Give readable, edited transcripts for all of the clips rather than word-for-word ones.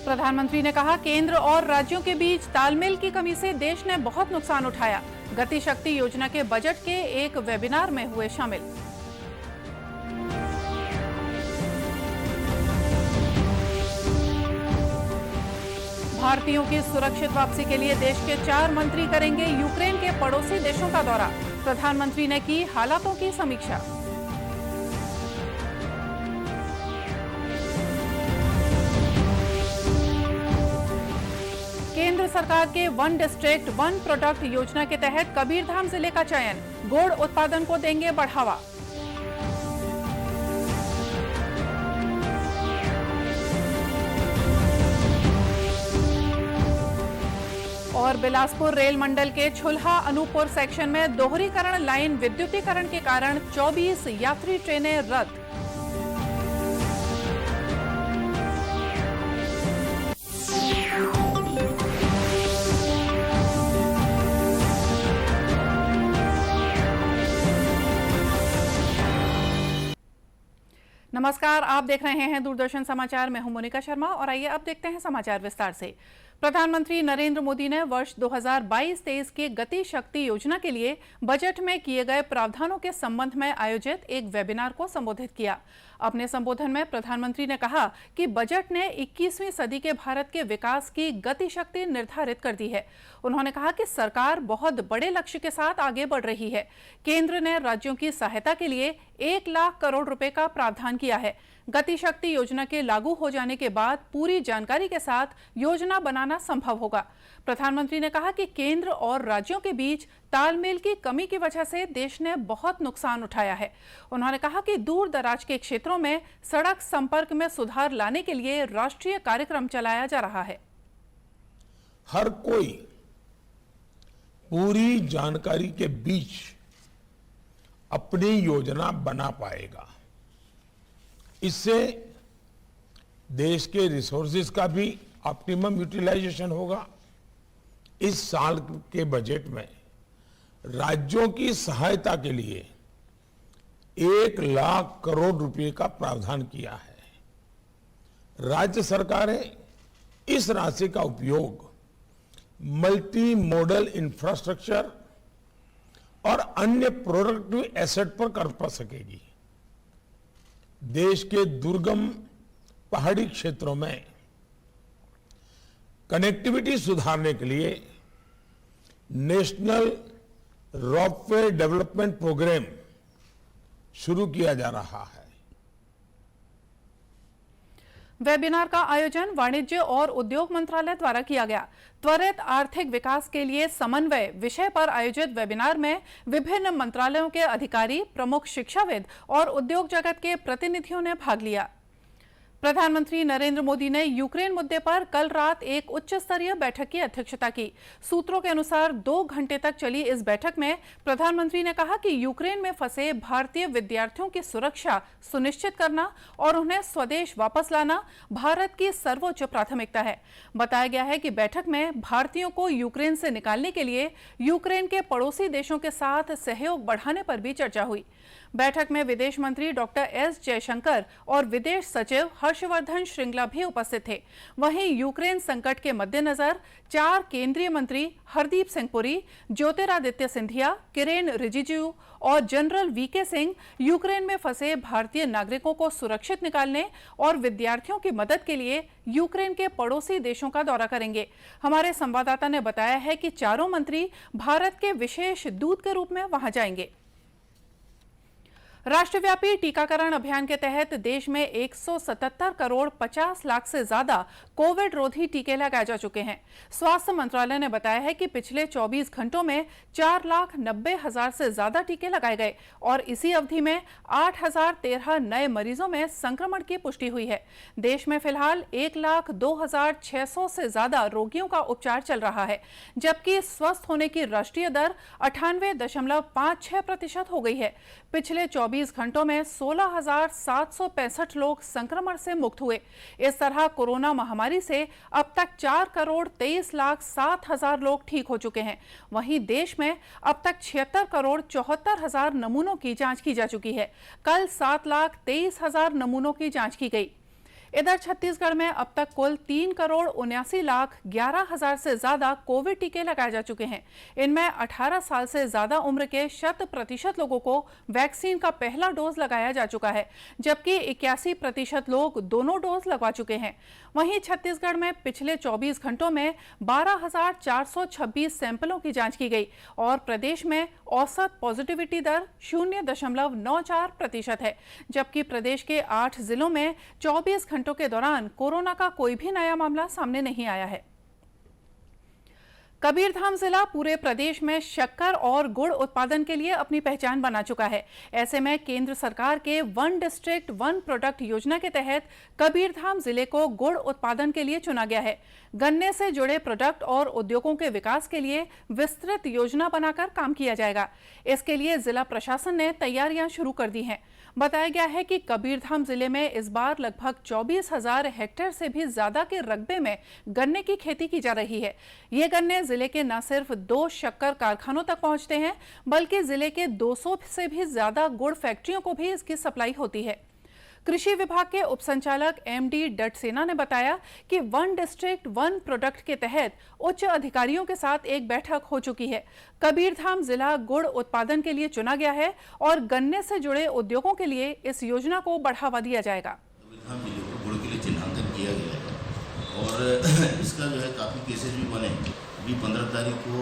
प्रधानमंत्री ने कहा, केंद्र और राज्यों के बीच तालमेल की कमी से देश ने बहुत नुकसान उठाया। गति शक्ति योजना के बजट के एक वेबिनार में हुए शामिल। भारतीयों की सुरक्षित वापसी के लिए देश के 4 मंत्री करेंगे यूक्रेन के पड़ोसी देशों का दौरा। प्रधानमंत्री ने की हालातों की समीक्षा। केंद्र सरकार के वन डिस्ट्रिक्ट वन प्रोडक्ट योजना के तहत कबीरधाम जिले का चयन। गुड़ उत्पादन को देंगे बढ़ावा। और बिलासपुर रेल मंडल के छुल्हा अनूपपुर सेक्शन में दोहरीकरण लाइन विद्युतीकरण के कारण 24 यात्री ट्रेनें रद्द। नमस्कार, आप देख रहे हैं दूरदर्शन समाचार। मैं हूं मोनिका शर्मा और आइए अब देखते हैं समाचार विस्तार से। प्रधानमंत्री नरेंद्र मोदी ने वर्ष 2022-23 के गति शक्ति योजना के लिए बजट में किए गए प्रावधानों के संबंध में आयोजित एक वेबिनार को संबोधित किया। अपने संबोधन में प्रधानमंत्री ने कहा कि बजट ने 21वीं सदी के भारत के विकास की गति शक्ति निर्धारित कर दी है। उन्होंने कहा कि सरकार बहुत बड़े लक्ष्य के साथ आगे बढ़ रही है। केंद्र ने राज्यों की सहायता के लिए 1 लाख करोड़ रुपए का प्रावधान किया है। गति शक्ति योजना के लागू हो जाने के बाद पूरी जानकारी के साथ योजना बनाना संभव होगा। प्रधानमंत्री ने कहा कि केंद्र और राज्यों के बीच तालमेल की कमी की वजह से देश ने बहुत नुकसान उठाया है। उन्होंने कहा कि दूर दराज के क्षेत्रों में सड़क संपर्क में सुधार लाने के लिए राष्ट्रीय कार्यक्रम चलाया जा रहा है। हर कोई पूरी जानकारी के बीच अपनी योजना बना पाएगा। इससे देश के रिसोर्सेज का भी ऑप्टिमम यूटिलाइजेशन होगा। इस साल के बजट में राज्यों की सहायता के लिए 1 लाख करोड़ रुपए का प्रावधान किया है। राज्य सरकारें इस राशि का उपयोग मल्टी मॉडल इंफ्रास्ट्रक्चर और अन्य प्रोडक्टिव एसेट पर कर पा सकेगी। देश के दुर्गम पहाड़ी क्षेत्रों में कनेक्टिविटी सुधारने के लिए नेशनल रोपवे डेवलपमेंट प्रोग्राम शुरू किया जा रहा है। वेबिनार का आयोजन वाणिज्य और उद्योग मंत्रालय द्वारा किया गया। त्वरित आर्थिक विकास के लिए समन्वय विषय पर आयोजित वेबिनार में विभिन्न मंत्रालयों के अधिकारी, प्रमुख शिक्षाविद और उद्योग जगत के प्रतिनिधियों ने भाग लिया। प्रधानमंत्री नरेंद्र मोदी ने यूक्रेन मुद्दे पर कल रात एक उच्च स्तरीय बैठक की अध्यक्षता की। सूत्रों के अनुसार 2 घंटे तक चली इस बैठक में प्रधानमंत्री ने कहा कि यूक्रेन में फंसे भारतीय विद्यार्थियों की सुरक्षा सुनिश्चित करना और उन्हें स्वदेश वापस लाना भारत की सर्वोच्च प्राथमिकता है। बताया गया है कि बैठक में भारतीयों को यूक्रेन से निकालने के लिए यूक्रेन के पड़ोसी देशों के साथ सहयोग बढ़ाने पर भी चर्चा हुई। बैठक में विदेश मंत्री डॉक्टर एस जयशंकर और विदेश सचिव हर्षवर्धन श्रृंगला भी उपस्थित थे। वहीं यूक्रेन संकट के मद्देनजर 4 केंद्रीय मंत्री हरदीप सिंह पुरी, ज्योतिरादित्य सिंधिया, किरेन रिजिजू और जनरल वीके सिंह यूक्रेन में फंसे भारतीय नागरिकों को सुरक्षित निकालने और विद्यार्थियों की मदद के लिए यूक्रेन के पड़ोसी देशों का दौरा करेंगे। हमारे संवाददाता ने बताया है कि चारों मंत्री भारत के विशेष दूत के रूप में वहां जाएंगे। राष्ट्रव्यापी टीकाकरण अभियान के तहत देश में 177 करोड़ 50 लाख से ज्यादा कोविड रोधी टीके लगाए जा चुके हैं। स्वास्थ्य मंत्रालय ने बताया है कि पिछले 24 घंटों में 4,90,000 से ज्यादा टीके लगाए गए और इसी अवधि में 8,013 नए मरीजों में संक्रमण की पुष्टि हुई है। देश में फिलहाल 1,02,600 से ज्यादा रोगियों का उपचार चल रहा है, जबकि स्वस्थ होने की राष्ट्रीय दर 98.56% हो गई है। पिछले 24 घंटों में 16,765 लोग संक्रमण से मुक्त हुए। इस तरह कोरोना महामारी से अब तक 4,23,07,000 लोग ठीक हो चुके हैं। वहीं देश में अब तक 76,74,000 नमूनों की जांच की जा चुकी है। कल 7,23,000 नमूनों की जांच की गई। इधर छत्तीसगढ़ में अब तक कुल 3,79,11,000 से ज्यादा कोविड टीके लगाए जा चुके हैं। इनमें 18 साल से ज्यादा उम्र के 100% लोगों को वैक्सीन का पहला डोज लगाया जा चुका है, जबकि 81% लोग दोनों डोज लगवा चुके हैं। वहीं छत्तीसगढ़ में पिछले 24 घंटों में 12,426 सैंपलों की जांच की गई और प्रदेश में औसत पॉजिटिविटी दर 0.94% है, जबकि प्रदेश के 8 जिलों में 24 घंटों के दौरान कोरोना का कोई भी नया मामला सामने नहीं आया है। कबीरधाम जिला पूरे प्रदेश में शक्कर और गुड़ उत्पादन के लिए अपनी पहचान बना चुका है। ऐसे में केंद्र सरकार के वन डिस्ट्रिक्ट वन प्रोडक्ट योजना के तहत कबीरधाम जिले को गुड़ उत्पादन के लिए चुना गया है। गन्ने से जुड़े प्रोडक्ट और उद्योगों के विकास के लिए विस्तृत योजना बनाकर काम किया जाएगा। इसके लिए जिला प्रशासन ने तैयारियां शुरू कर दी हैं। बताया गया है कि कबीरधाम जिले में इस बार लगभग 24,000 हेक्टेयर से भी ज्यादा के रकबे में गन्ने की खेती की जा रही है। ये गन्ने जिले के न सिर्फ 2 शक्कर कारखानों तक पहुंचते हैं, बल्कि जिले के 200 से भी ज्यादा गुड़ फैक्ट्रियों को भी इसकी सप्लाई होती है। कृषि विभाग के उपसंचालक एमडी डटसेना ने बताया कि वन डिस्ट्रिक्ट वन प्रोडक्ट के तहत उच्च अधिकारियों के साथ एक बैठक हो चुकी है। कबीरधाम जिला गुड़ उत्पादन के लिए चुना गया है और गन्ने से जुड़े उद्योगों के लिए इस योजना को बढ़ावा दिया जाएगा। कबीरधाम जिले को गुड़ के लिए चिन्हांकन किया गया है और इसका जो है काफ़ी केसेज भी बने। अभी 15 तारीख को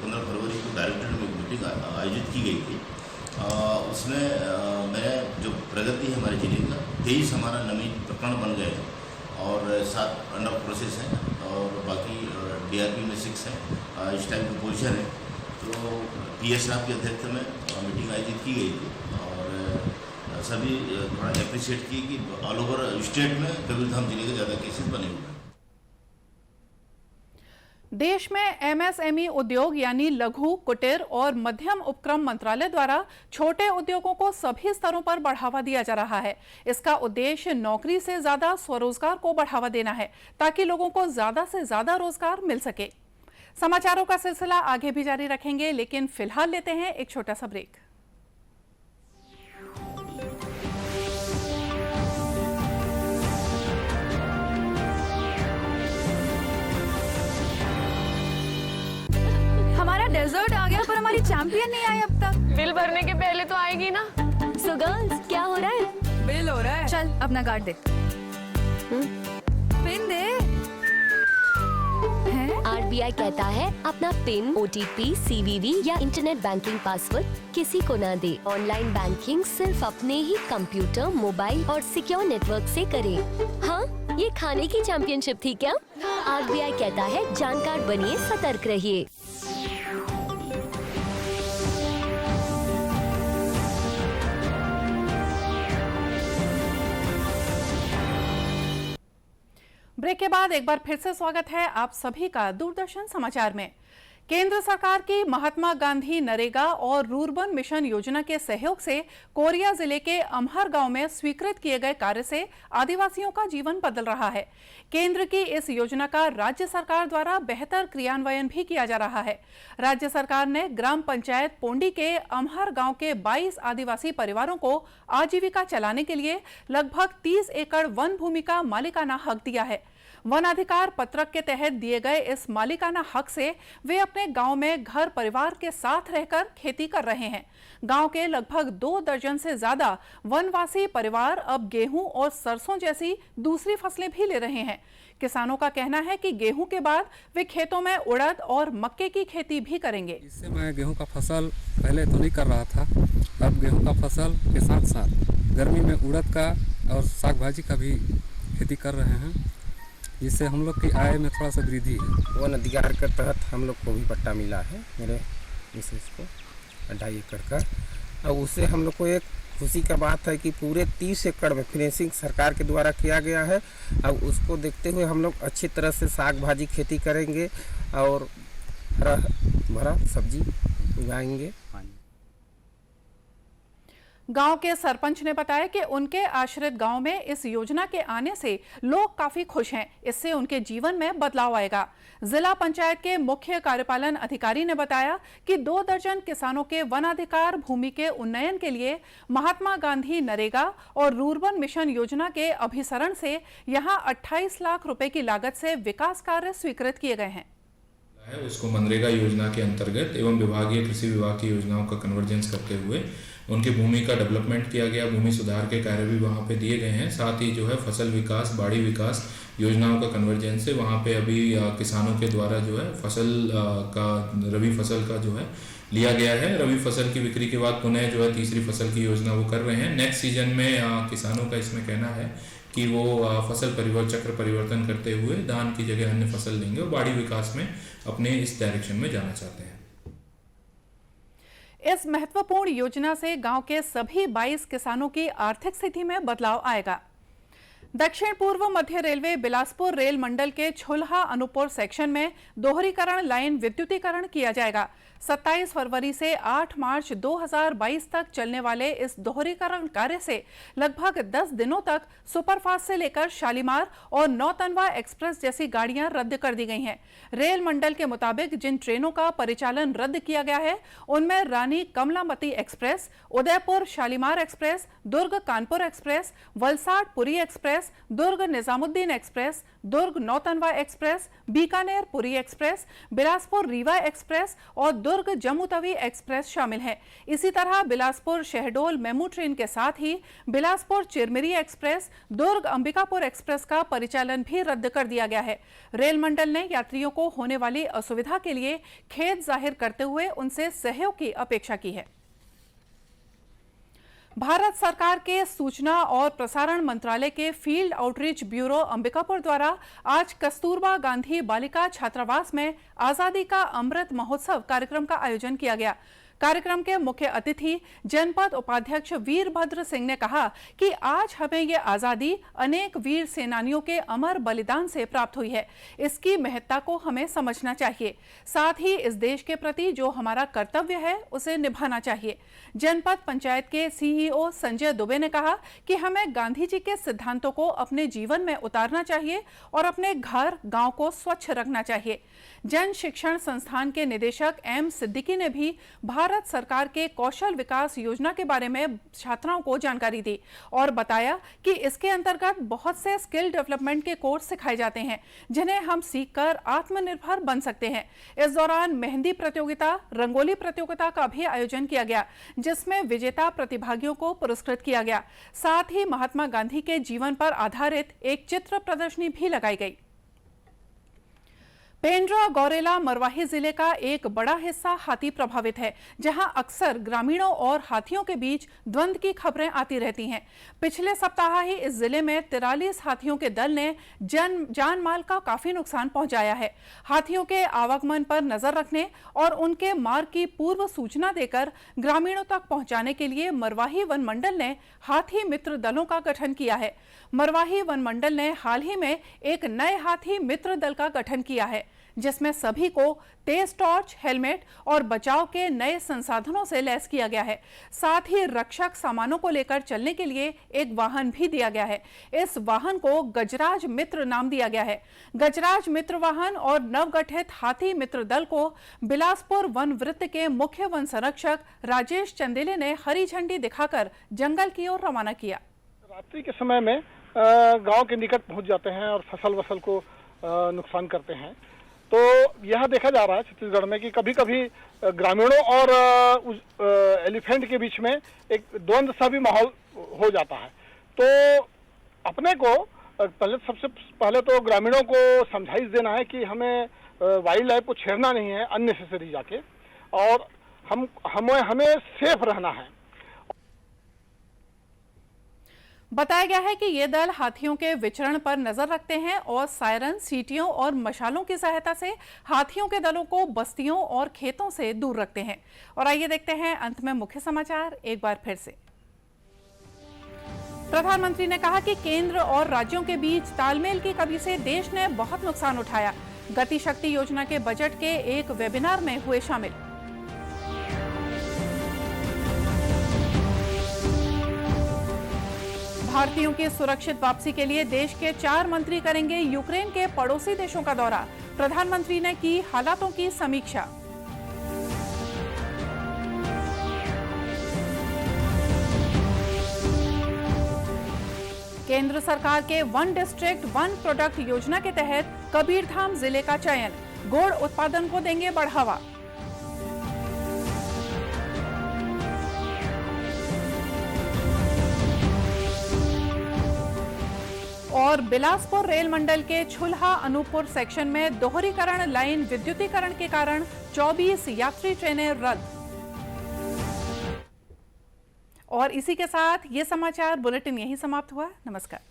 15 फरवरी को डायरेक्टर में मीटिंग आयोजित की गई थी। उसमें मैं जो प्रगति है हमारे जिले का 23 हमारा नवीन प्रकरण बन गए हैं और 7 अंडर प्रोसेस हैं और बाकी DRP में 6 हैं। इस टाइम की पोजीशन है। तो PS साहब की अध्यक्षता में मीटिंग आयोजित की गई थी और सभी थोड़ा एप्रिशिएट किए कि ऑल ओवर स्टेट में कबीरधाम जिले के ज़्यादा केसेस बने हुए हैं। देश में MSME उद्योग यानी लघु, कुटीर और मध्यम उपक्रम मंत्रालय द्वारा छोटे उद्योगों को सभी स्तरों पर बढ़ावा दिया जा रहा है। इसका उद्देश्य नौकरी से ज्यादा स्वरोजगार को बढ़ावा देना है, ताकि लोगों को ज्यादा से ज्यादा रोजगार मिल सके। समाचारों का सिलसिला आगे भी जारी रखेंगे, लेकिन फिलहाल लेते हैं एक छोटा सा ब्रेक। हमारा डेजर्ट आ गया पर हमारी चैंपियन नहीं आई अब तक। बिल भरने के पहले तो आएगी ना। सो गर्ल्स, क्या हो रहा है? बिल हो रहा है। चल अपना कार्ड दे। पिन दे। RBI कहता है अपना पिन, OTP, CVV या इंटरनेट बैंकिंग पासवर्ड किसी को ना दे। ऑनलाइन बैंकिंग सिर्फ अपने ही कंप्यूटर, मोबाइल और सिक्योर नेटवर्क से करें। हाँ, ये खाने की चैंपियनशिप थी क्या? RBI कहता है जानकार बनिए, सतर्क रहिए। ब्रेक के बाद एक बार फिर से स्वागत है आप सभी का दूरदर्शन समाचार में। केंद्र सरकार की महात्मा गांधी नरेगा और रूर्बन मिशन योजना के सहयोग से कोरिया जिले के अमहर गांव में स्वीकृत किए गए कार्य से आदिवासियों का जीवन बदल रहा है। केंद्र की इस योजना का राज्य सरकार द्वारा बेहतर क्रियान्वयन भी किया जा रहा है। राज्य सरकार ने ग्राम पंचायत पोंडी के अमहर गांव के 22 आदिवासी परिवारों को आजीविका चलाने के लिए लगभग 30 एकड़ वन भूमि का मालिकाना हक दिया है। वन अधिकार पत्रक के तहत दिए गए इस मालिकाना हक से वे अपने गांव में घर परिवार के साथ रहकर खेती कर रहे हैं। गांव के लगभग 2 दर्जन से ज्यादा वनवासी परिवार अब गेहूं और सरसों जैसी दूसरी फसलें भी ले रहे हैं। किसानों का कहना है कि गेहूं के बाद वे खेतों में उड़द और मक्के की खेती भी करेंगे। इससे मैं गेहूं का फसल पहले तो नहीं कर रहा था, अब गेहूं का फसल के साथ साथ गर्मी में उड़द का और साग भाजी का भी खेती कर रहे हैं, जिससे हम लोग की आय में थोड़ा सा वृद्धि है। वन अधिकार के तहत हम लोग को भी पट्टा मिला है, मेरे मिसेज को 2.5 एकड़ का। और उससे हम लोग को एक खुशी का बात है कि पूरे 30 एकड़ में फिनिशिंग सरकार के द्वारा किया गया है। अब उसको देखते हुए हम लोग अच्छी तरह से साग भाजी खेती करेंगे और हरा भरा सब्जी उगाएंगे। गांव के सरपंच ने बताया कि उनके आश्रित गांव में इस योजना के आने से लोग काफी खुश हैं। इससे उनके जीवन में बदलाव आएगा। जिला पंचायत के मुख्य कार्यपालन अधिकारी ने बताया कि 2 दर्जन किसानों के वनाधिकार भूमि के उन्नयन के लिए महात्मा गांधी नरेगा और रूर्बन मिशन योजना के अभिसरण से यहां 28 लाख रुपए की लागत से विकास कार्य स्वीकृत किए गए हैं। उसको मनरेगा योजना के अंतर्गत एवं विभागीय कृषि विभाग की योजनाओं का कन्वर्जेंस करते हुए उनकी भूमि का डेवलपमेंट किया गया। भूमि सुधार के कार्य भी वहाँ पे दिए गए हैं। साथ ही जो है फसल विकास, बाड़ी विकास योजनाओं का कन्वर्जेंस है। वहाँ पे अभी किसानों के द्वारा जो है फसल का, रबी फसल का जो है लिया गया है। रबी फसल की बिक्री के बाद पुनः जो है तीसरी फसल की योजना वो कर रहे हैं। नेक्स्ट सीजन में किसानों का इसमें कहना है कि वो फसल चक्र परिवर्तन करते हुए धान की जगह अन्य फसल लेंगे और बाड़ी विकास में अपने इस डायरेक्शन में जाना चाहते हैं। इस महत्वपूर्ण योजना से गांव के सभी 22 किसानों की आर्थिक स्थिति में बदलाव आएगा। दक्षिण पूर्व मध्य रेलवे बिलासपुर रेल मंडल के छुल्हा अनूपपुर सेक्शन में दोहरीकरण लाइन विद्युतीकरण किया जाएगा। 27 फरवरी से 8 मार्च 2022 तक चलने वाले इस दोहरीकरण कार्य से लगभग 10 दिनों तक सुपरफास्ट से लेकर शालीमार और नौतनवा एक्सप्रेस जैसी गाड़ियां रद्द कर दी गई हैं। रेल मंडल के मुताबिक जिन ट्रेनों का परिचालन रद्द किया गया है उनमें Rani Kamlamati express, Udaipur Shalimar express, Durg Kanpur express, Valsad Puri express, Durg Nizamuddin express, Durg Nautanwa express, Bikaner Puri express, Bilaspur Rewa express और दुर्ग जम्मू तवी एक्सप्रेस शामिल है। इसी तरह बिलासपुर शहडोल मेमू ट्रेन के साथ ही बिलासपुर चिरमिरी एक्सप्रेस, दुर्ग अंबिकापुर एक्सप्रेस का परिचालन भी रद्द कर दिया गया है। रेल मंडल ने यात्रियों को होने वाली असुविधा के लिए खेद जाहिर करते हुए उनसे सहयोग की अपेक्षा की है। भारत सरकार के सूचना और प्रसारण मंत्रालय के फील्ड आउटरीच ब्यूरो अंबिकापुर द्वारा आज कस्तूरबा गांधी बालिका छात्रावास में आजादी का अमृत महोत्सव कार्यक्रम का आयोजन किया गया। कार्यक्रम के मुख्य अतिथि जनपद उपाध्यक्ष वीरभद्र सिंह ने कहा कि आज हमें ये आजादी अनेक वीर सेनानियों के अमर बलिदान से प्राप्त हुई है। इसकी महत्ता को हमें समझना चाहिए। साथ ही इस देश के प्रति जो हमारा कर्तव्य है उसे निभाना चाहिए। जनपद पंचायत के सीईओ संजय दुबे ने कहा कि हमें गांधी जी के सिद्धांतों को अपने जीवन में उतारना चाहिए और अपने घर गांव को स्वच्छ रखना चाहिए। जन शिक्षण संस्थान के निदेशक एम सिद्दीकी ने भी भारत सरकार के कौशल विकास योजना के बारे में छात्राओं को जानकारी दी और बताया कि इसके अंतर्गत बहुत से स्किल डेवलपमेंट के कोर्स सिखाए जाते हैं जिन्हें हम सीखकर आत्मनिर्भर बन सकते हैं। इस दौरान मेहंदी प्रतियोगिता, रंगोली प्रतियोगिता का भी आयोजन किया गया जिसमें विजेता प्रतिभागियों को पुरस्कृत किया गया। साथ ही महात्मा गांधी के जीवन पर आधारित एक चित्र प्रदर्शनी भी लगाई गई। पेंड्रा गौरेला मरवाही जिले का एक बड़ा हिस्सा हाथी प्रभावित है, जहां अक्सर ग्रामीणों और हाथियों के बीच द्वंद्व की खबरें आती रहती हैं। पिछले सप्ताह ही इस जिले में 43 हाथियों के दल ने जान माल का काफी नुकसान पहुंचाया है। हाथियों के आवागमन पर नजर रखने और उनके मार्ग की पूर्व सूचना देकर ग्रामीणों तक पहुंचाने के लिए मरवाही वन मंडल ने हाथी मित्र दलों का गठन किया है। मरवाही वन मंडल ने हाल ही में एक नए हाथी मित्र दल का गठन किया है जिसमें सभी को तेज टॉर्च, हेलमेट और बचाव के नए संसाधनों से लैस किया गया है। साथ ही रक्षक सामानों को लेकर चलने के लिए एक वाहन भी दिया गया है। इस वाहन को गजराज मित्र नाम दिया गया है। गजराज मित्र वाहन और नवगठित हाथी मित्र दल को बिलासपुर वन वृत्त के मुख्य वन संरक्षक राजेश चंदेले ने हरी झंडी दिखाकर जंगल की ओर रवाना किया। रात्रि के समय में गांव के निकट पहुंच जाते हैं और फसल को नुकसान करते हैं। तो यह देखा जा रहा है छत्तीसगढ़ में कि कभी कभी ग्रामीणों और एलिफेंट के बीच में एक द्वंद्व सा भी माहौल हो जाता है। तो अपने को सबसे पहले तो ग्रामीणों को समझाइश देना है कि हमें वाइल्ड लाइफ को छेड़ना नहीं है अननेसेसरी जाके, और हमें सेफ रहना है। बताया गया है कि ये दल हाथियों के विचरण पर नजर रखते हैं और सायरन, सीटियों और मशालों की सहायता से हाथियों के दलों को बस्तियों और खेतों से दूर रखते हैं। और आइए देखते हैं अंत में मुख्य समाचार एक बार फिर से। प्रधानमंत्री ने कहा कि केंद्र और राज्यों के बीच तालमेल की कमी से देश ने बहुत नुकसान उठाया। गति शक्ति योजना के बजट के एक वेबिनार में हुए शामिल। भारतीयों की सुरक्षित वापसी के लिए देश के 4 मंत्री करेंगे यूक्रेन के पड़ोसी देशों का दौरा। प्रधानमंत्री ने की हालातों की समीक्षा। केंद्र सरकार के वन डिस्ट्रिक्ट वन प्रोडक्ट योजना के तहत कबीरधाम जिले का चयन, गुड़ उत्पादन को देंगे बढ़ावा। और बिलासपुर रेल मंडल के छुल्हा अनूपपुर सेक्शन में दोहरीकरण लाइन विद्युतीकरण के कारण 24 यात्री ट्रेनें रद्द। और इसी के साथ ये समाचार बुलेटिन यहीं समाप्त हुआ। नमस्कार।